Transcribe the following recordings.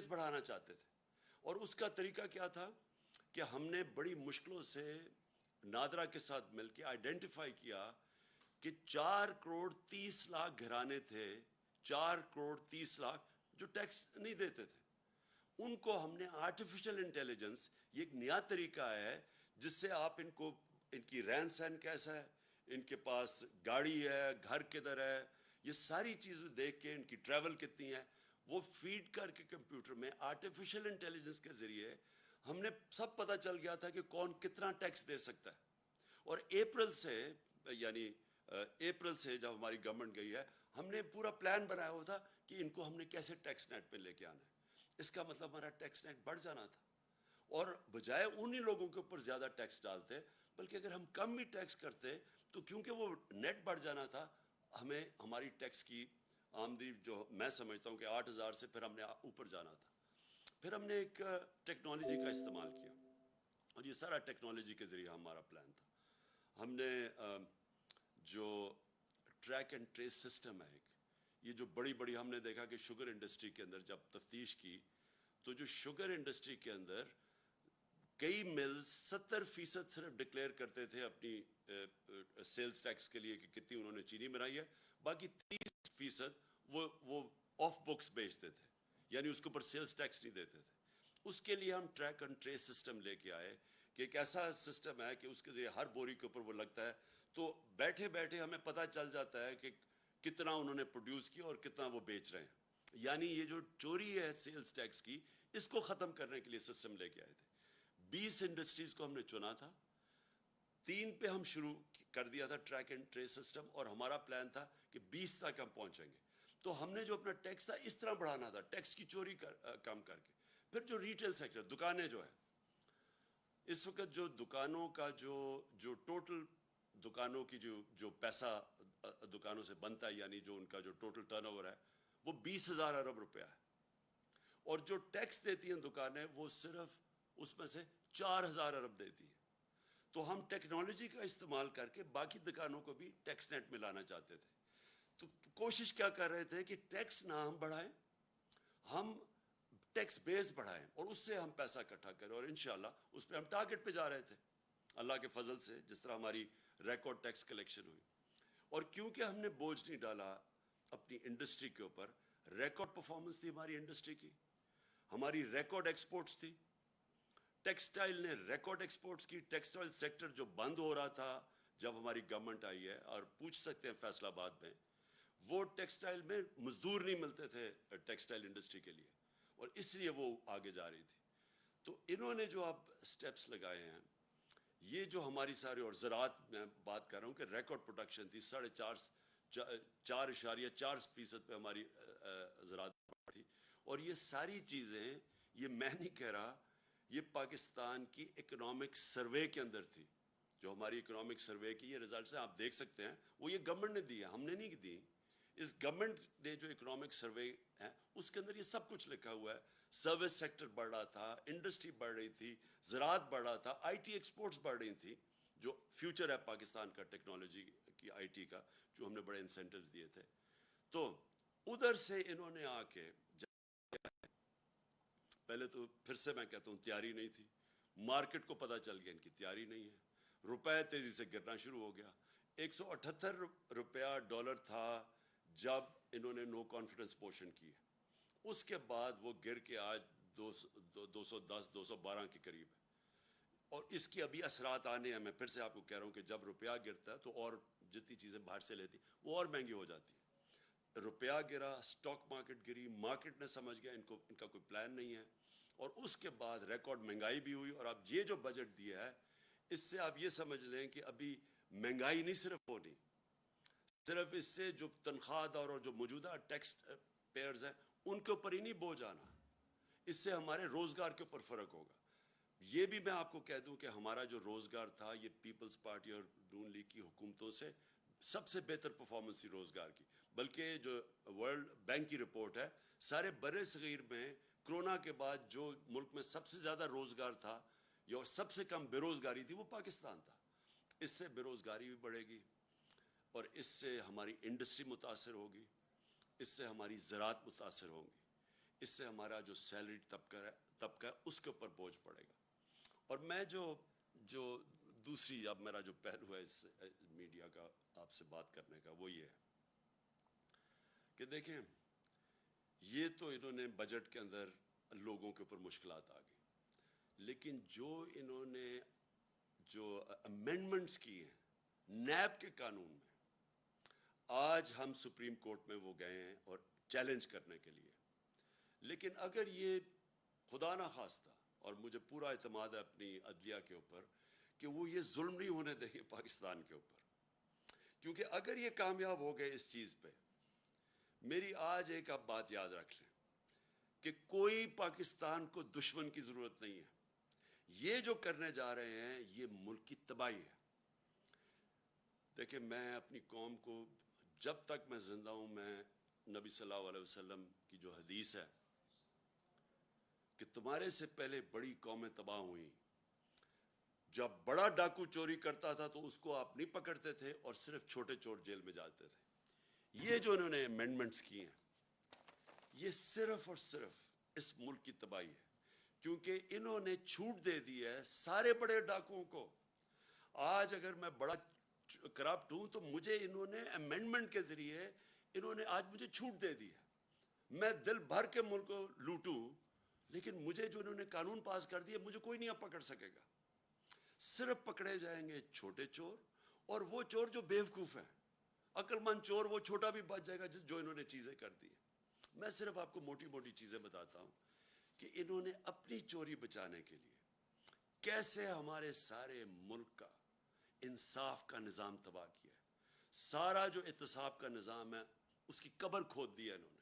بیس بڑھانا چاہتے تھے، اور اس کا طریقہ کیا تھا کہ ہم نے بڑی مشکلوں سے نادرا کے ساتھ مل کے آئیڈینٹیفائی کیا کہ 4,30,00,000 گھرانے تھے، 4,30,00,000 جو ٹیکس نہیں دیتے تھے. ان کو ہم نے آرٹیفیشل انٹیلیجنس، یہ ایک نیا طریقہ ہے جس سے آپ ان کو، ان کی رہن سہن کیسا ہے، ان کے پاس گاڑی ہے، گھر کدھر ہے، یہ ساری چیزیں دیکھ کے ان کی ٹریول کتنی ہے وہ فیڈ کر کے کمپیوٹر میں آرٹیفیشل انٹیلیجنس کے ذریعے ہم نے سب پتہ چل گیا تھا کہ کون کتنا ٹیکس دے سکتا ہے. اور اپریل سے، یعنی اپریل سے جب ہماری گورنمنٹ گئی ہے، ہم نے پورا پلان بنایا ہوا تھا کہ ان کو ہم نے کیسے ٹیکس نیٹ پہ لے کے آنا ہے. اس کا مطلب ہمارا ٹیکس نیٹ بڑھ جانا تھا، اور بجائے انہی لوگوں کے اوپر زیادہ ٹیکس ڈالتے، بلکہ اگر ہم کم بھی ٹیکس کرتے تو کیونکہ وہ نیٹ بڑھ جانا تھا، ہمیں ہماری ٹیکس کی آمدنی جو میں سمجھتا ہوں کہ 8,000 سے پھر ہم نے اوپر جانا تھا. پھر ہم نے ایک ٹیکنالوجی کا استعمال کیا، اور یہ سارا ٹیکنالوجی کے ذریعے ہمارا پلان تھا. ہم نے جو ٹریک اینڈ ٹریس سسٹم ہے، یہ جو بڑی بڑی، ہم نے دیکھا کہ شوگر انڈسٹری کے اندر جب تفتیش کی تو جو شوگر انڈسٹری کے اندر کئی ملز 70% صرف ڈکلیئر کرتے تھے اپنی سیلز ٹیکس کے لیے کہ کتنی انہوں نے چینی بنائی ہے، باقی 30% وہ آف بکس بیچتے تھے، یعنی اس کے اوپر سیلز ٹیکس نہیں دیتے تھے. اس کے لیے ہم ٹریک اینڈ ٹریس سسٹم لے کے آئے کہ ایک ایسا سسٹم ہے کہ اس کے ذریعے ہر بوری کے اوپر وہ لگتا ہے، تو بیٹھے بیٹھے ہمیں پتہ چل جاتا ہے کہ کتنا انہوں نے پروڈیوس کیا اور کتنا وہ بیچ رہے ہیں. یعنی یہ جو چوری ہے سیلز ٹیکس کی، اس کو ختم کرنے کے لیے سسٹم لے کے آئے تھے. 20 انڈسٹریز کو ہم نے چنا تھا، 3 پہ ہم شروع کر دیا تھا ٹریک اینڈ ٹریس سسٹم، اور ہمارا پلان تھا کہ 20 تک ہم پہنچیں گے. تو ہم نے جو اپنا ٹیکس تھا اس طرح بڑھانا تھا، ٹیکس کی چوری کم کر کے. پھر جو ریٹیل سیکٹر، دکانیں جو ہیں، اس وقت جو دکانوں کا جو ٹوٹل دکانوں کی جو پیسہ دکانوں سے بنتا ہے، یعنی جو ان کا جو ٹوٹل ٹرن اوور ہے، وہ 20,000 ارب روپیہ ہے، اور جو ٹیکس دیتی ہیں دکانیں وہ صرف اس میں سے 4,000 ارب دیتی ہیں. تو ہم ٹیکنالوجی کا استعمال کر کے باقی دکانوں کو بھی ٹیکس نیٹ میں لانا چاہتے تھے. تو کوشش کیا کر رہے تھے کہ ٹیکس نہ ہم بڑھائیں، ہم ٹیکس بیس بڑھائیں اور اس سے ہم پیسہ اکٹھا کریں، اور انشاءاللہ اس پہ ہم ٹارگٹ پہ جا رہے تھے اللہ کے فضل سے، جس طرح ہماری ریکارڈ ٹیکس کلیکشن ہوئی. اور کیونکہ ہم نے بوجھ نہیں ڈالا اپنی انڈسٹری کے اوپر، ریکارڈ پرفارمنس تھی ہماری انڈسٹری کی، ہماری ریکارڈ ایکسپورٹس تھی. ٹیکسٹائل نے ریکارڈ ایکسپورٹس کی. ٹیکسٹائل سیکٹر جو بند ہو رہا تھا جب ہماری گورنمنٹ آئی ہے، اور پوچھ سکتے ہیں فیصل آباد میں، وہ ٹیکسٹائل میں مزدور نہیں ملتے تھے ٹیکسٹائل انڈسٹری کے لیے، اور اس لیے وہ آگے جا رہی تھی. تو انہوں نے جو اب سٹیپس لگائے ہیں، یہ جو ہماری سارے، اور زراعت میں بات کر رہا ہوں کہ ریکارڈ پروڈکشن تھی، 4.4% پہ ہماری زراعت تھی. اور یہ ساری چیزیں، یہ میں نہیں کہہ رہا، یہ پاکستان کی اکنامک سروے کے اندر تھی. جو ہماری اکنامک سروے کی یہ ریزلٹس ہیں، آپ دیکھ سکتے ہیں، وہ یہ گورنمنٹ نے دی ہے، ہم نے نہیں دی. اس گورنمنٹ نے جو اکنامک سروے ہے اس کے اندر یہ سب کچھ لکھا ہوا ہے. سروس سیکٹر بڑھ رہا تھا، انڈسٹری بڑھ رہی تھی، زراعت بڑھ رہا تھا، آئی ٹی ایکسپورٹس بڑھ رہی تھی، جو فیوچر ہے پاکستان کا ٹیکنالوجی کی، آئی ٹی کا، جو ہم نے بڑے انسینٹیوز دیے تھے. تو ادھر سے انہوں نے آ کے، پہلے تو پھر سے میں کہتا ہوں تیاری نہیں تھی، مارکیٹ کو پتہ چل گیا ان کی تیاری نہیں ہے، روپے تیزی سے گرنا شروع ہو گیا. 178 روپیہ ڈالر تھا جب انہوں نے نو کانفیڈنس پوشن کی ہے، اس کے بعد وہ گر کے آج 210 212 کے قریب ہے. اور اس کی ابھی اثرات آنے ہیں. میں پھر سے آپ کو کہہ رہا ہوں کہ جب روپیہ گرتا ہے تو اور جتنی چیزیں باہر سے لیتی وہ اور مہنگی ہو جاتی. روپیہ گرا، سٹاک مارکیٹ گری، مارکیٹ نے سمجھ گیا ان کا کوئی پلان نہیں ہے، اور اس کے بعد ریکارڈ مہنگائی بھی ہوئی. اور اب یہ جو بجٹ دیا ہے، اس سے آپ یہ سمجھ لیں کہ ابھی مہنگائی نہیں صرف ہونی، صرف اس سے جو تنخواہ دار اور جو موجودہ ٹیکس پیئرز ہیں ان کے اوپر ہی نہیں بوجھ آنا، اس سے ہمارے روزگار کے اوپر فرق ہوگا. یہ بھی میں آپ کو کہہ دوں کہ ہمارا جو روزگار تھا، یہ پیپلز پارٹی اور نون لیگ کی حکومتوں سے سب سے بہتر پرفارمنس تھی روزگار کی. بلکہ جو ورلڈ بینک کی رپورٹ ہے، سارے بر صغیر میں کرونا کے بعد جو ملک میں سب سے زیادہ روزگار تھا یا سب سے کم بے روزگاری تھی، وہ پاکستان تھا. اس سے بے روزگاری بھی بڑھے گی، اور اس سے ہماری انڈسٹری متاثر ہوگی، اس سے ہماری زراعت متاثر ہوگی. اس سے ہمارا جو سیلری طبقہ ہے اس کے اوپر بوجھ پڑے گا. اور میں جو دوسری اب میرا جو پہلو ہے اس میڈیا کا آپ سے بات کرنے کا وہ یہ ہے کہ دیکھیں یہ تو انہوں نے بجٹ کے اندر لوگوں کے اوپر مشکلات آ گئی, لیکن جو انہوں نے جو امینڈمنٹس کی ہیں نیب کے قانون میں, آج ہم سپریم کورٹ میں وہ گئے ہیں اور چیلنج کرنے کے لیے. لیکن اگر یہ خدا نہ خواستہ, اور مجھے پورا اعتماد ہے اپنی عدلیہ کے اوپر کہ وہ یہ ظلم نہیں ہونے دیں گے پاکستان کے اوپر, کیونکہ اگر یہ کامیاب ہو گئے اس چیز پہ, میری آج ایک آپ بات یاد رکھ لیں کہ کوئی پاکستان کو دشمن کی ضرورت نہیں ہے. یہ جو کرنے جا رہے ہیں یہ ملک کی تباہی ہے. دیکھیں میں اپنی قوم کو جب تک میں زندہ ہوں, میں نبی صلی اللہ علیہ وسلم کی جو حدیث ہے کہ تمہارے سے پہلے بڑی قومیں تباہ ہوئیں, جب بڑا ڈاکو چوری کرتا تھا تو اس کو آپ نہیں پکڑتے تھے اور صرف چھوٹے چور جیل میں جاتے تھے. یہ جو انہوں نے امینڈمنٹس کی ہیں یہ صرف اور صرف اس ملک کی تباہی ہے, کیونکہ انہوں نے چھوٹ دے دی ہے سارے بڑے ڈاکوؤں کو. آج اگر میں بڑا کرپٹ ہوں تو مجھے انہوں نے امینڈمنٹ کے ذریعے انہوں نے آج مجھے چھوٹ دے دی ہے. میں دل بھر کے ملک کو لوٹوں, لیکن مجھے جو انہوں نے قانون پاس کر دیا مجھے کوئی نہیں اب پکڑ سکے گا. صرف پکڑے جائیں گے چھوٹے چور, اور وہ چور جو بیوقوف ہیں. عقل مند چور وہ چھوٹا بھی بچ جائے گا جو انہوں نے چیزیں کر دی. میں صرف آپ کو موٹی موٹی چیزیں بتاتا ہوں کہ انہوں نے اپنی چوری بچانے کے لیے کیسے ہمارے سارے ملک کا انصاف کا نظام تباہ کیا ہے. سارا جو احتساب کا نظام ہے اس کی قبر کھود دی ہے انہوں نے,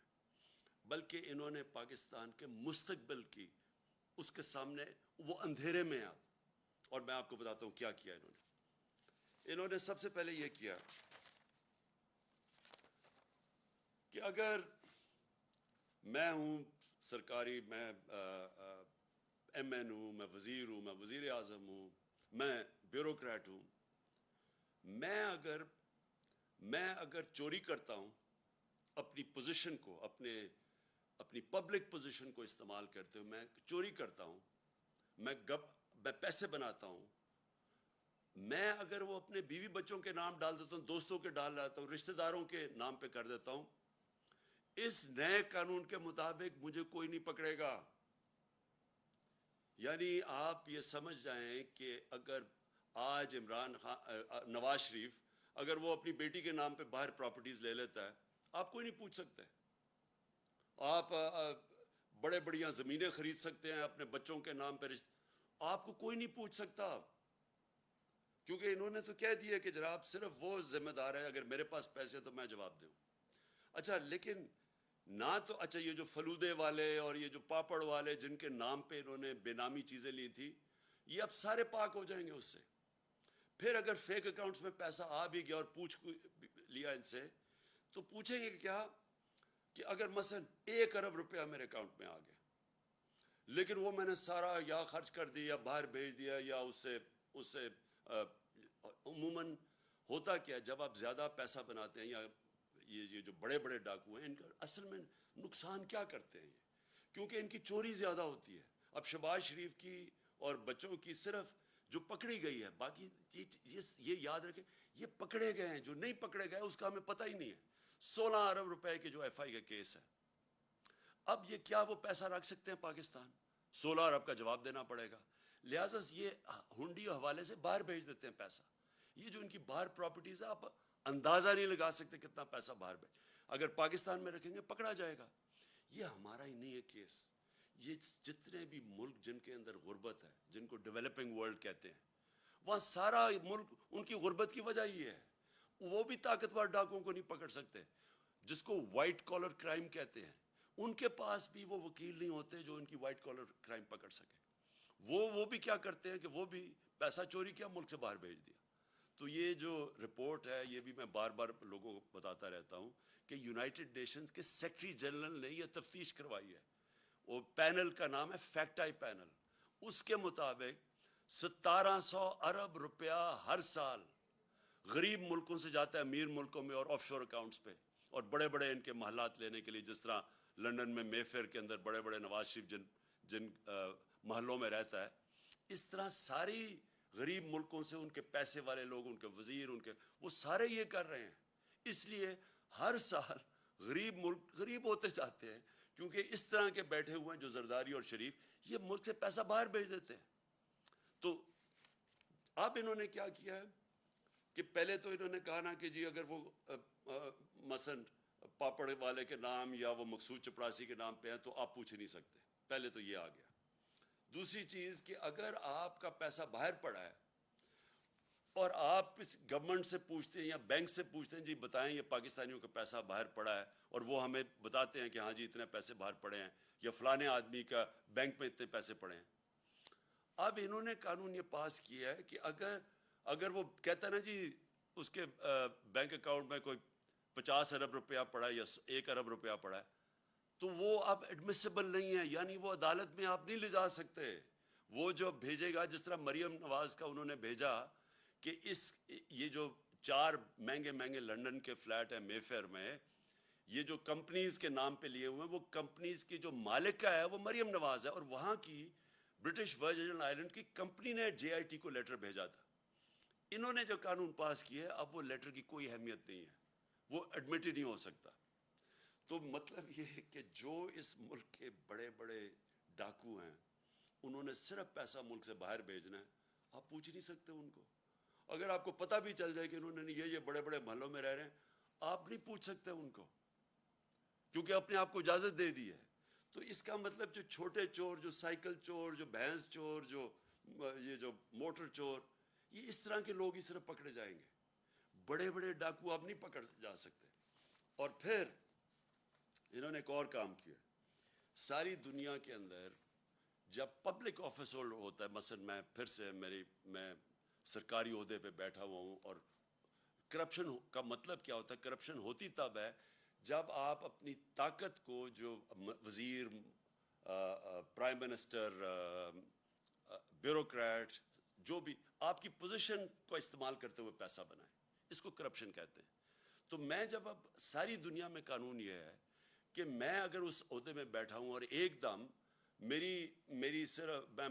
بلکہ انہوں نے پاکستان کے مستقبل کی اس کے سامنے وہ اندھیرے میں آپ. اور میں آپ کو بتاتا ہوں کیا کیا انہوں نے سب سے پہلے یہ کیا کہ اگر میں ہوں سرکاری, میں ایم این ہوں, میں وزیر ہوں, میں وزیر اعظم ہوں, میں بیوروکریٹ ہوں, میں اگر چوری کرتا ہوں اپنی پوزیشن کو, اپنی پبلک پوزیشن کو استعمال کرتے ہوئے میں چوری کرتا ہوں, میں پیسے بناتا ہوں, میں اگر وہ اپنے بیوی بچوں کے نام ڈال دیتا ہوں, دوستوں کے ڈال دیتا ہوں, رشتہ داروں کے نام پہ کر دیتا ہوں, اس نئے قانون کے مطابق مجھے کوئی نہیں پکڑے گا. یعنی آپ یہ سمجھ جائیں کہ اگر آج نواز شریف اگر وہ اپنی بیٹی کے نام پہ باہر پراپرٹیز لے لیتا ہے, آپ کوئی نہیں پوچھ سکتے. آپ بڑے بڑیاں زمینیں خرید سکتے ہیں اپنے بچوں کے نام پہ, آپ کو کوئی نہیں پوچھ سکتا, کیونکہ انہوں نے تو کہہ دیا کہ جناب صرف وہ ذمہ دار ہے, اگر میرے پاس پیسے تو میں جواب دوں. اچھا لیکن نہ تو اچھا یہ جو فلودے والے اور یہ جو پاپڑ والے جن کے نام پہ انہوں نے بے نامی چیزیں لی تھی, یہ اب سارے پاک ہو جائیں گے اس سے. پھر اگر فیک اکاؤنٹس میں پیسہ آ بھی گیا اور پوچھ لیا ان سے, تو پوچھیں گے کیا کہ اگر مثلا 1 ارب روپیہ میرے اکاؤنٹ میں آ گیا, لیکن وہ میں نے سارا یا خرچ کر دیا یا باہر بھیج دیا یا اس سے عموماً ہوتا کیا جب آپ زیادہ پیسہ بناتے ہیں, یا یہ جو بڑے بڑے ڈاکو ہیں ان کا اصل میں نقصان کیا کرتے ہیں, کیونکہ ان کی چوری زیادہ ہوتی ہے. اب شہباز شریف کی اور بچوں کی صرف جو پکڑی گئی ہے, باقی یہ یاد رکھیں یہ پکڑے گئے ہیں, جو نہیں پکڑے گئے اس کا ہمیں پتہ ہی نہیں ہے. 16 ارب روپے کے جو ایف آئی کا کیس ہے, اب یہ کیا وہ پیسہ رکھ سکتے ہیں پاکستان؟ 16 ارب کا جواب دینا پڑے گا, لہٰذا یہ ہنڈی اور حوالے سے باہر بھیج دیتے ہیں پیسہ. یہ جو ان کی باہر پراپرٹیز ہے آپ اندازہ نہیں لگا سکتے کتنا پیسہ باہر بھیج, اگر پاکستان میں رکھیں گے پکڑا جائے گا. یہ ہمارا ہی نہیں ہے کیس, یہ جتنے بھی ملک جن کے اندر غربت ہے, جن کو ڈیولپنگ ورلڈ کہتے ہیں, وہاں سارا ملک ان کی غربت کی وجہ یہ ہے. وہ بھی طاقتور ڈاکوں کو نہیں پکڑ سکتے, جس کو وائٹ کالر کرائم کہتے ہیں. ان کے پاس بھی وہ وکیل نہیں ہوتے جو ان کی وائٹ کالر کرائم پکڑ سکے. وہ بھی کیا کرتے ہیں کہ وہ بھی پیسہ چوری کیا, ملک سے باہر بھیج دیا. تو یہ جو رپورٹ ہے یہ بھی میں بار بار لوگوں کو بتاتا رہتا ہوں کہ یونائٹڈ نیشنز کے سیکرٹری جنرل نے یہ تفتیش کروائی ہے, وہ پینل کا نام ہے فیکٹ آئی پینل. اس کے مطابق 1700 ارب روپیہ ہر سال غریب ملکوں سے جاتا ہے امیر ملکوں میں اور آف شور اکاؤنٹس پہ, اور بڑے بڑے ان کے محلات لینے کے لیے, جس طرح لندن میں مے فیئر کے اندر بڑے بڑے نواز شریف جن محلوں میں رہتا ہے. اس طرح ساری غریب ملکوں سے ان کے پیسے والے لوگ، ان کے وزیر، ان کے وہ سارے یہ کر رہے ہیں. اس لیے ہر سال غریب ملک غریب ہوتے جاتے ہیں، کیونکہ اس طرح کے بیٹھے ہوئے ہیں جو زرداری اور شریف، یہ ملک سے پیسہ باہر بھیج دیتے ہیں. تو اب انہوں نے کیا کیا ہے کہ پہلے تو انہوں نے کہا نا کہ جی اگر وہ مثلا پاپڑ والے کے نام یا وہ مقصود چپڑاسی کے نام پہ ہیں تو آپ پوچھ نہیں سکتے. پہلے تو یہ آ گیا. دوسری چیز کہ اگر آپ کا پیسہ باہر پڑا ہے اور آپ اس گورنمنٹ سے پوچھتے ہیں یا بینک سے پوچھتے ہیں جی بتائیں یہ پاکستانیوں کا پیسہ باہر پڑا ہے، اور وہ ہمیں بتاتے ہیں کہ ہاں جی اتنے پیسے باہر پڑے ہیں یا فلانے آدمی کا بینک میں اتنے پیسے پڑے ہیں. اب انہوں نے قانون یہ پاس کیا ہے کہ اگر وہ کہتا ہے نا جی اس کے بینک اکاؤنٹ میں کوئی 50 ارب روپیہ پڑا ہے یا 1 ارب روپیہ پڑا ہے تو وہ اب ایڈمیسیبل نہیں ہے، یعنی وہ عدالت میں آپ نہیں لے جا سکتے. وہ جو بھیجے گا، جس طرح مریم نواز کا انہوں نے بھیجا کہ یہ جو 4 مہنگے مہنگے لندن کے فلیٹ ہیں مے فیئر میں، یہ جو کمپنیز کے نام پہ لیے ہوئے ہیں، وہ کمپنیز کی جو مالک کا ہے وہ مریم نواز ہے، اور وہاں کی برٹش ورجن آئلینڈ کی کمپنی نے جے آئی ٹی کو لیٹر بھیجا تھا. انہوں نے جو قانون پاس کیا ہے اب وہ لیٹر کی کوئی اہمیت نہیں ہے، وہ ایڈمٹ ہی نہیں ہو سکتا. تو مطلب یہ ہے کہ جو اس ملک کے بڑے بڑے ڈاکو ہیں انہوں نے صرف پیسہ ملک سے باہر بھیجنا ہے، آپ پوچھ نہیں سکتے ان کو. اگر آپ کو پتہ بھی چل جائے کہ انہوں نے یہ بڑے بڑے محلوں میں رہ رہے ہیں، آپ نہیں پوچھ سکتے ان کو، کیونکہ اپنے آپ کو اجازت دے دی ہے. تو اس کا مطلب جو چھوٹے چور، جو سائیکل چور، جو بھینس چور، یہ جو موٹر چور، یہ اس طرح کے لوگ ہی صرف پکڑے جائیں گے. بڑے بڑے ڈاکو آپ نہیں پکڑ جا سکتے. اور پھر انہوں نے ایک اور کام کیا. ساری دنیا کے اندر جب پبلک آفس ہولڈر ہوتا ہے، مثلا میں پھر سے میں سرکاری عہدے پہ بیٹھا ہوا ہوں، اور کرپشن کا مطلب کیا ہوتا ہے؟ کرپشن ہوتی تب ہے جب آپ اپنی طاقت کو، جو وزیر، پرائم منسٹر، بیوروکریٹ، جو بھی آپ کی پوزیشن کو استعمال کرتے ہوئے پیسہ بنائیں، اس کو کرپشن کہتے ہیں. تو میں جب اب ساری دنیا میں قانون یہ ہے کہ میں اگر اس عہدے میں بیٹھا ہوں اور ایک دم میری صرف میں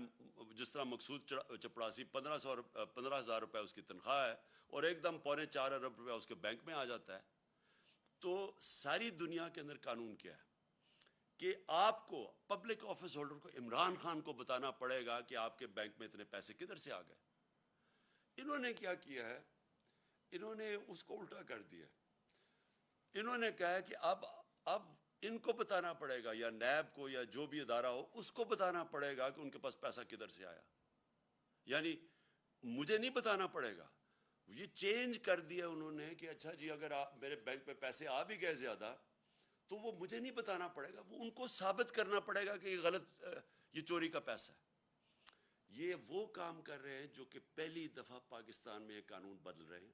جس طرح مقصود چپڑاسی 15,000 روپے اس کی تنخواہ ہے اور ایک دم 3.25 ارب روپے اس کے بینک میں آ جاتا ہے، تو ساری دنیا کے اندر قانون کیا ہے کہ آپ کو پبلک آفس ہولڈر کو عمران خان کو بتانا پڑے گا کہ آپ کے بینک میں اتنے پیسے کدھر سے آ گئے. انہوں نے کیا کیا ہے؟ انہوں نے اس کو الٹا کر دیا. انہوں نے کہا کہ اب ان کو بتانا پڑے گا، یا نیب کو یا جو بھی ادارہ ہو اس کو بتانا پڑے گا کہ ان کے پاس پیسہ کدھر سے آیا. یعنی مجھے نہیں بتانا پڑے گا. یہ چینج کر دیا انہوں نے کہ اچھا جی اگر میرے بینک پہ پیسے آ بھی گئے زیادہ تو وہ مجھے نہیں بتانا پڑے گا، وہ ان کو ثابت کرنا پڑے گا کہ یہ غلط، یہ چوری کا پیسہ ہے. یہ وہ کام کر رہے ہیں جو کہ پہلی دفعہ پاکستان میں یہ قانون بدل رہے ہیں.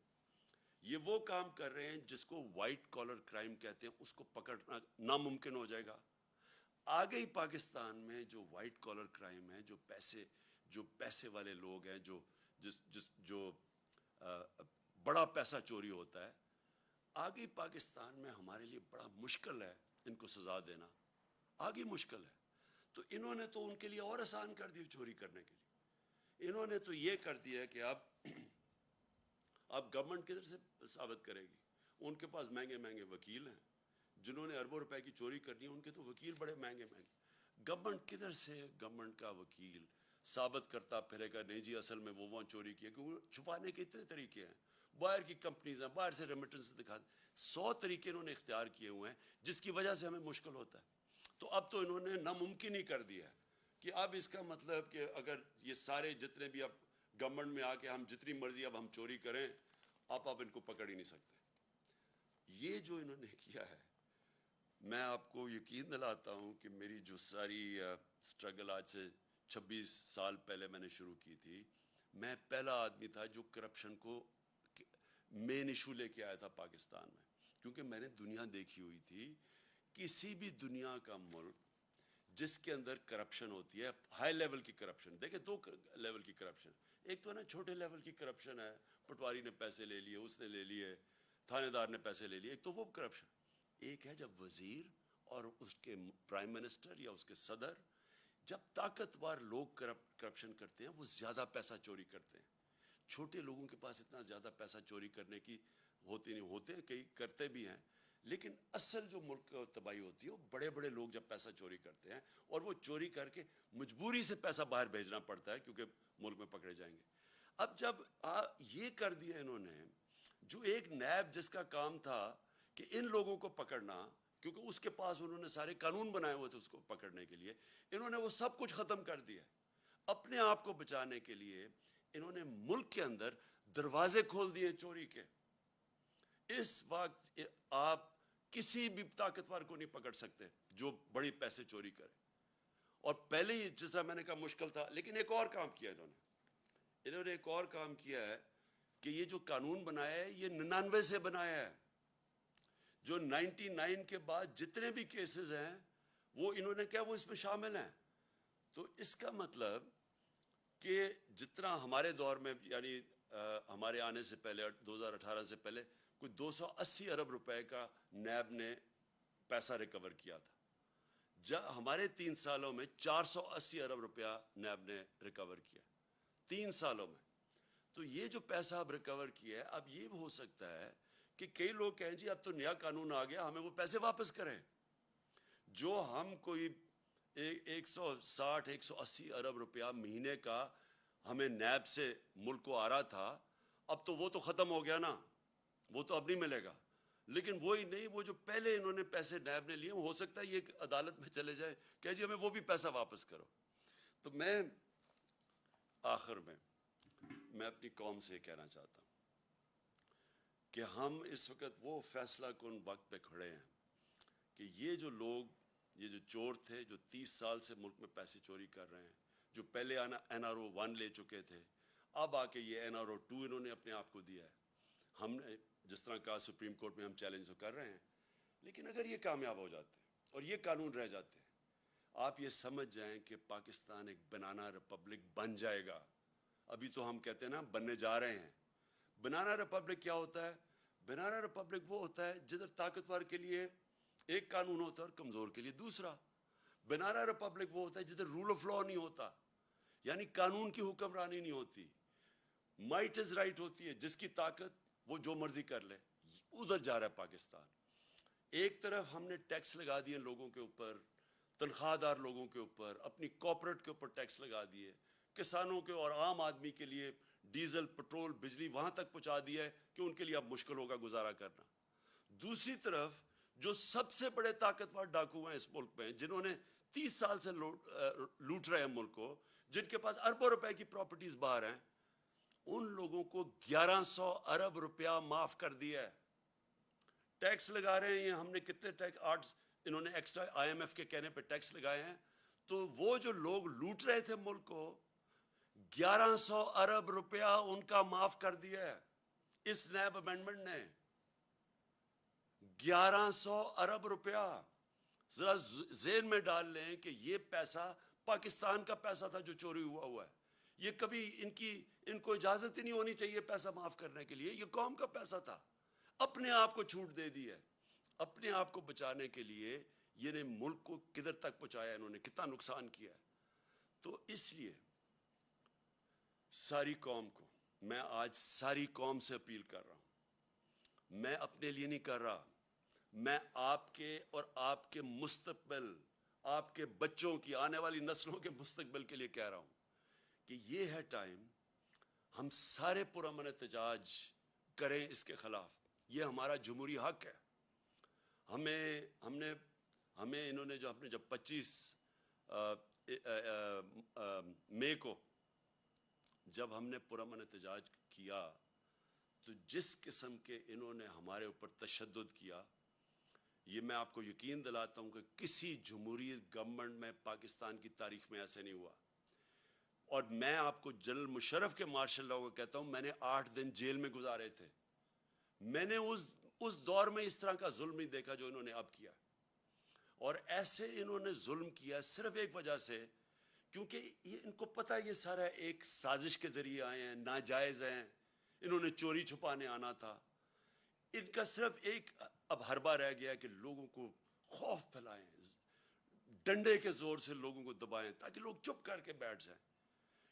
یہ وہ کام کر رہے ہیں جس کو وائٹ کالر کرائم کہتے ہیں، اس کو پکڑنا ناممکن ہو جائے گا. آگے ہی پاکستان میں جو وائٹ کالر کرائم ہے، جو پیسے والے لوگ ہیں، جو بڑا پیسہ چوری ہوتا ہے، آگے پاکستان میں ہمارے لیے بڑا مشکل ہے ان کو سزا دینا، آگے مشکل ہے. تو انہوں نے تو ان کے لیے اور آسان کر دی چوری کرنے کے لیے. انہوں نے تو یہ کر دیا کہ اب گورنمنٹ کدھر سے ثابت کرے گی؟ ان کے پاس مہنگے مہنگے وکیل ہیں، جنہوں نے اربوں روپے کی چوری کرنی ہے ان کے تو وکیل بڑے مہنگے مہنگے. گورنمنٹ کدھر سے گورنمنٹ کا وکیل ثابت کرتا پھرے گا نہیں جی اصل میں وہ وہاں چوری کی ہے؟ کیونکہ چھپانے کے اتنے طریقے ہیں، باہر کی کمپنیز ہیں، باہر سے ریمیٹنس دکھا، 100 طریقے انہوں نے اختیار کیے ہوئے ہیں جس کی وجہ سے ہمیں مشکل ہوتا ہے. تو اب تو انہوں نے ناممکن ہی کر دیا ہے کہ اب اس کا مطلب کہ اگر یہ سارے جتنے بھی اب گورنمنٹ میں آ کے ہم جتنی مرضی اب ہم چوری کریں، آپ ان کو پکڑ ہی نہیں سکتے. یہ جو انہوں نے کیا ہے، میں آپ کو یقین دلاتا ہوں کہ میری جو ساری سٹرگل آج سے 26 سال پہلے میں نے شروع کی تھی، میں پہلا آدمی تھا جو کرپشن کو مین ایشو لے کے آیا تھا پاکستان میں. کیونکہ میں نے دنیا دیکھی ہوئی تھی، کسی بھی دنیا کا ملک جس کے اندر کرپشن ہوتی ہے، ہائی لیول کی کرپشن، دیکھیں 2 لیول کی کرپشن، ایک تو نا چھوٹے لیول کی کرپشن ہے، پٹواری نے پیسے لے لیے، اس نے لے لیے، تھانے دار نے پیسے لے لیے، ایک تو وہ کرپشن. ایک ہے جب وزیر اور اس کے پرائم منسٹر یا اس کے صدر، جب طاقتور لوگ کرپشن کرتے ہیں وہ زیادہ پیسہ چوری کرتے ہیں. چھوٹے لوگوں کے پاس اتنا زیادہ پیسہ چوری کرنے کی ہوتی نہیں، ہوتے کئی کرتے بھی ہیں، لیکن اصل جو ملک کو تباہی ہوتی ہے وہ بڑے بڑے لوگ جب پیسہ چوری کرتے ہیں، اور وہ چوری کر کے مجبوری سے پیسہ باہر بھیجنا پڑتا ہے کیونکہ ملک میں پکڑے جائیں گے. اب جب یہ کر دیا انہوں نے، جو ایک نیب جس کا کام تھا کہ ان لوگوں کو پکڑنا، کیونکہ اس کے پاس انہوں نے سارے قانون بنائے ہوئے تھے اس کو پکڑنے کے لیے، انہوں نے وہ سب کچھ ختم کر دیا. اپنے آپ کو بچانے کے لیے انہوں نے ملک کے اندر دروازے کھول دیے چوری کے. اس وقت آپ کسی بھی طاقتور کو نہیں پکڑ سکتے جو بڑی پیسے چوری کرے. اور پہلے ہی جس طرح میں نے کہا مشکل تھا، لیکن ایک اور کام کیا انہوں نے ایک اور کام کیا ہے کہ یہ جو قانون بنایا ہے یہ 99 سے بنایا ہے. جو 99 کے بعد جتنے بھی کیسز ہیں وہ انہوں نے کیا وہ اس میں شامل ہیں. تو اس کا مطلب کہ جتنا ہمارے دور میں، یعنی ہمارے آنے سے پہلے 2018 سے پہلے کوئی 280 ارب روپے کا نیب نے پیسہ ریکور کیا تھا، ہمارے 3 سالوں میں 480 ارب روپیہ نیب نے ریکور کیا 3 سالوں میں. تو یہ جو پیسہ اب ریکور کیا ہے، اب یہ ہو سکتا ہے کہ کئی لوگ کہیں جی اب تو نیا قانون آ گیا ہمیں وہ پیسے واپس کریں. جو ہم کوئی 160 180 ارب روپیہ مہینے کا ہمیں نیب سے ملک کو آ رہا تھا، اب تو وہ تو ختم ہو گیا نا، وہ تو اب نہیں ملے گا. لیکن وہی نہیں، وہ جو پہلے انہوں نے پیسے نیب نے لیے، ہو سکتا ہے یہ عدالت میں چلے جائے کہ جی ہمیں وہ بھی پیسہ واپس کرو. تو میں آخر میں اپنی قوم سے کہنا چاہتا ہوں کہ ہم اس وقت وہ فیصلہ کن وقت پہ کھڑے ہیں کہ یہ جو لوگ، یہ جو چور تھے جو 30 سال سے ملک میں پیسے چوری کر رہے ہیں، جو پہلے NRO 1 لے چکے تھے، اب آ کے یہ NRO 2 انہوں نے اپنے آپ کو دیا ہے. ہم نے جس طرح کہا سپریم کورٹ میں ہم چیلنج تو کر رہے ہیں، لیکن اگر یہ کامیاب ہو جاتے اور یہ قانون رہ جاتے، آپ یہ سمجھ جائیں کہ پاکستان ایک بنانا ریپبلک بن جائے گا. ابھی تو ہم کہتے ہیں نا بننے جا رہے ہیں. بنانا ریپبلک کیا ہوتا ہے؟ بنانا ریپبلک وہ ہوتا ہے جدھر طاقتور کے لیے ایک قانون ہوتا ہے اور کمزور کے لیے دوسرا. بنانا ریپبلک وہ ہوتا ہے جدھر رول آف لا نہیں ہوتا، یعنی قانون کی حکمرانی نہیں ہوتی، مائٹ از رائٹ ہوتی ہے، جس کی طاقت وہ جو مرضی کر لے. ادھر جا رہا ہے پاکستان. ایک طرف ہم نے ٹیکس لگا دیے لوگوں کے اوپر، تنخواہ دار لوگوں کے اوپر، اپنی کارپوریٹ کے اوپر ٹیکس لگا دیے، کسانوں کے اور عام آدمی کے لیے ڈیزل پٹرول بجلی وہاں تک پہنچا دیا ہے کہ ان کے لیے اب مشکل ہوگا گزارا کرنا. دوسری طرف جو سب سے بڑے طاقتور ڈاکو ہیں اس ملک میں، جنہوں نے 30 سال سے لوٹ رہے ہیں ملک کو، جن کے پاس اربوں روپے کی پراپرٹیز باہر ہیں، ان لوگوں کو 1100 ارب روپیہ معاف کر دیا ہے. ٹیکس لگا رہے ہیں ہم نے کتنے ٹیکس 8 انہوں نے ایکسٹرا IMF کے کہنے پہ ٹیکس لگائے ہیں. تو وہ جو لوگ لوٹ رہے تھے ملک کو، 1100 ارب روپیہ ان کا معاف کر دیا ہے اس نیب امینڈمنٹ نے. 1100 ارب روپیہ. ذرا ذہن میں ڈال لیں کہ یہ پیسہ پاکستان کا پیسہ تھا جو چوری ہوا ہے. یہ کبھی ان کو اجازت ہی نہیں ہونی چاہیے پیسہ معاف کرنے کے لیے. یہ قوم کا پیسہ تھا، اپنے آپ کو چھوٹ دے دی ہے. اپنے آپ کو بچانے کے لیے یہ نے ملک کو کدھر تک پہنچایا، انہوں نے کتنا نقصان کیا ہے. تو اس لیے ساری قوم کو میں آج ساری قوم سے اپیل کر رہا ہوں. میں اپنے لیے نہیں کر رہا، میں آپ کے اور آپ کے مستقبل، آپ کے بچوں کی، آنے والی نسلوں کے مستقبل کے لیے کہہ رہا ہوں کہ یہ ہے ٹائم ہم سارے پرامن احتجاج کریں اس کے خلاف. یہ ہمارا جمہوری حق ہے. ہمیں انہوں نے جب 25 مئی کو جب ہم نے پرامن احتجاج کیا، تو جس قسم کے انہوں نے ہمارے اوپر تشدد کیا، یہ میں آپ کو یقین دلاتا ہوں کہ کسی جمہوری گورنمنٹ میں پاکستان کی تاریخ میں ایسے نہیں ہوا. اور میں آپ کو جنرل مشرف کے مارشل لاء کو کہتا ہوں، میں نے 8 دن جیل میں گزارے تھے. میں نے اس دور میں اس طرح کا ظلم نہیں دیکھا جو انہوں نے اب کیا. اور ایسے انہوں نے ظلم کیا صرف ایک وجہ سے، کیونکہ ان کو پتہ یہ سارا ایک سازش کے ذریعے آئے ہیں، ناجائز ہیں، انہوں نے چوری چھپانے آنا تھا. ان کا صرف ایک اب حربہ رہ گیا کہ لوگوں کو خوف پھیلائیں, ڈنڈے کے زور سے لوگوں کو دبائیں تاکہ لوگ چپ کر کے بیٹھ جائیں,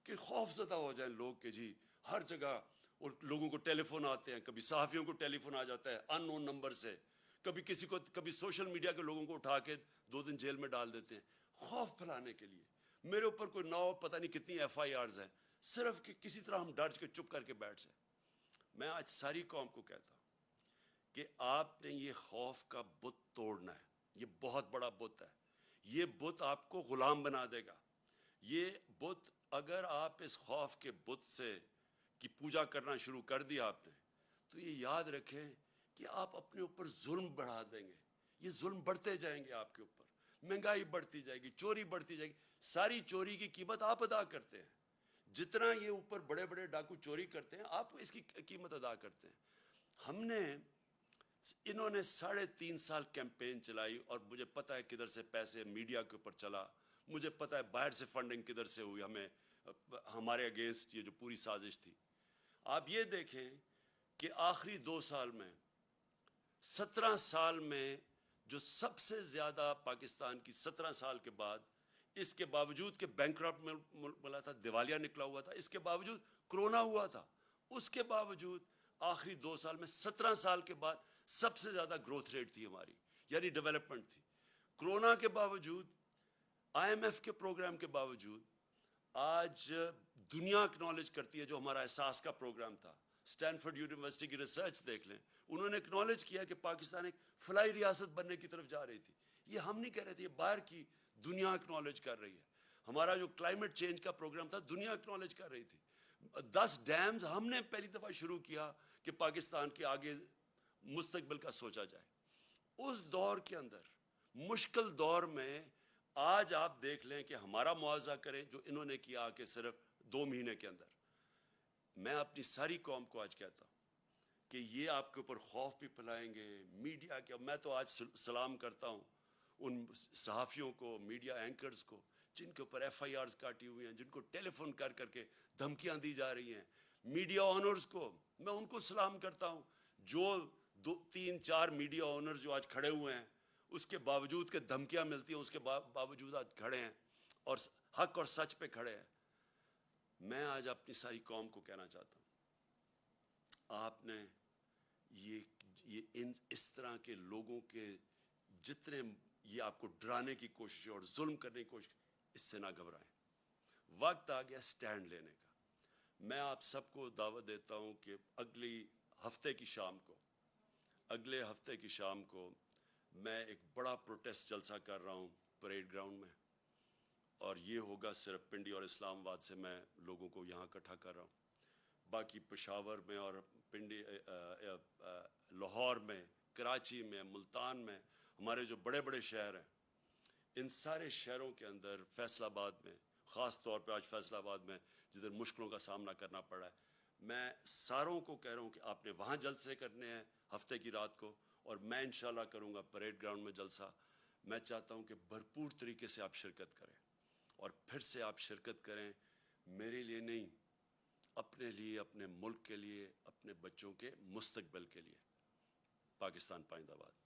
کہ خوف زدہ ہو جائیں لوگ کہ جی ہر جگہ. اور لوگوں کو ٹیلی فون آتے ہیں, کبھی صحافیوں کو ٹیلی فون آ جاتا ہے ان نون نمبر سے, کبھی کسی کو, کبھی سوشل میڈیا کے لوگوں کو اٹھا کے 2 دن جیل میں ڈال دیتے ہیں خوف پھیلانے کے لیے. میرے اوپر کوئی 9 پتہ نہیں کتنی FIRs ہیں, صرف کہ کسی طرح ہم ڈر کے چپ کر کے بیٹھ جائیں. میں آج ساری قوم کو کہتا ہوں کہ آپ نے یہ خوف کا بت توڑنا ہے. یہ بہت بڑا بت ہے, یہ بت آپ کو غلام بنا دے گا. یہ بت, اگر آپ اس خوف کے بت سے کی پوجا کرنا شروع کر دیا آپ نے, تو یہ یاد رکھیں کہ آپ اپنے اوپر ظلم بڑھا دیں گے. یہ ظلم بڑھتے جائیں گے آپ کے اوپر, مہنگائی بڑھتی جائے گی, چوری بڑھتی جائے گی. ساری چوری کی قیمت آپ ادا کرتے ہیں. جتنا یہ اوپر بڑے بڑے ڈاکو چوری کرتے ہیں, آپ اس کی قیمت ادا کرتے ہیں. ہم نے, انہوں نے 3.5 سال کیمپین چلائی, اور مجھے پتہ ہے کدھر سے پیسے میڈیا کے اوپر چلا, مجھے پتہ ہے باہر سے فنڈنگ کدھر سے ہوئی ہمیں, ہمارے اگینسٹ یہ جو پوری سازش تھی. آپ یہ دیکھیں کہ آخری 2 سال میں, 17 سال میں جو سب سے زیادہ پاکستان کی 17 سال کے بعد, اس کے باوجود کہ بینکرپٹ ملا تھا, دیوالیہ نکلا ہوا تھا, اس کے باوجود کرونا ہوا تھا, اس کے باوجود آخری 2 سال میں 17 سال کے بعد سب سے زیادہ گروتھ ریٹ تھی ہماری, یعنی ڈیولپمنٹ تھی. کرونا کے باوجود, IMF کے پروگرام کے باوجود, آج دنیا اکنالج کرتی ہے جو ہمارا احساس کا پروگرام تھا. اسٹینفورڈ یونیورسٹی کی ریسرچ دیکھ لیں, انہوں نے اکنالج کیا کہ پاکستان ایک فلائی ریاست بننے کی طرف جا رہی تھی. یہ ہم نہیں کہہ رہے تھے, یہ باہر کی دنیا اکنالج کر رہی ہے. ہمارا جو کلائمیٹ چینج کا پروگرام تھا, دنیا اکنالج کر رہی تھی. 10 ڈیمز ہم نے پہلی دفعہ شروع کیا کہ پاکستان کے آگے مستقبل کا سوچا جائے. اس دور کے اندر, مشکل دور میں, آج آپ دیکھ لیں کہ ہمارا معاوضہ کریں جو انہوں نے کیا کہ صرف 2 مہینے کے اندر. میں اپنی ساری قوم کو آج کہتا ہوں کہ یہ آپ کے اوپر خوف بھی پھیلائیں گے میڈیا کے. میں تو آج سلام کرتا ہوں ان صحافیوں کو, میڈیا اینکرز کو, جن کے اوپر FIRs کاٹی ہوئی ہیں, جن کو ٹیلی فون کر کر کے دھمکیاں دی جا رہی ہیں. میڈیا آنرز کو میں ان کو سلام کرتا ہوں, جو 2-3-4 میڈیا آنرز جو آج کھڑے ہوئے ہیں, اس کے باوجود کہ دھمکیاں ملتی ہیں, اس کے باوجود آج کھڑے ہیں اور حق اور سچ پہ کھڑے ہیں. میں آج اپنی ساری قوم کو کہنا چاہتا ہوں, آپ نے اس طرح کے لوگوں کے جتنے یہ آپ کو ڈرانے کی کوشش اور ظلم کرنے کی کوشش, اس سے نہ گھبرائیں. وقت آ گیا سٹینڈ لینے کا. میں آپ سب کو دعوت دیتا ہوں کہ اگلے ہفتے کی شام کو میں ایک بڑا پروٹیسٹ جلسہ کر رہا ہوں پریڈ گراؤنڈ میں, اور یہ ہوگا صرف پنڈی اور اسلام آباد سے میں لوگوں کو یہاں اکٹھا کر رہا ہوں. باقی پشاور میں اور پنڈی, لاہور میں, کراچی میں, ملتان میں, ہمارے جو بڑے بڑے شہر ہیں, ان سارے شہروں کے اندر, فیصل آباد میں خاص طور پہ, آج فیصل آباد میں جدھر مشکلوں کا سامنا کرنا پڑا ہے, میں ساروں کو کہہ رہا ہوں کہ آپ نے وہاں جلسے کرنے ہیں ہفتے کی رات کو, اور میں انشاءاللہ کروں گا پریڈ گراؤنڈ میں جلسہ. میں چاہتا ہوں کہ بھرپور طریقے سے آپ شرکت کریں, اور پھر سے آپ شرکت کریں میرے لیے نہیں, اپنے لیے, اپنے ملک کے لیے, اپنے بچوں کے مستقبل کے لیے. پاکستان پائندہ باد.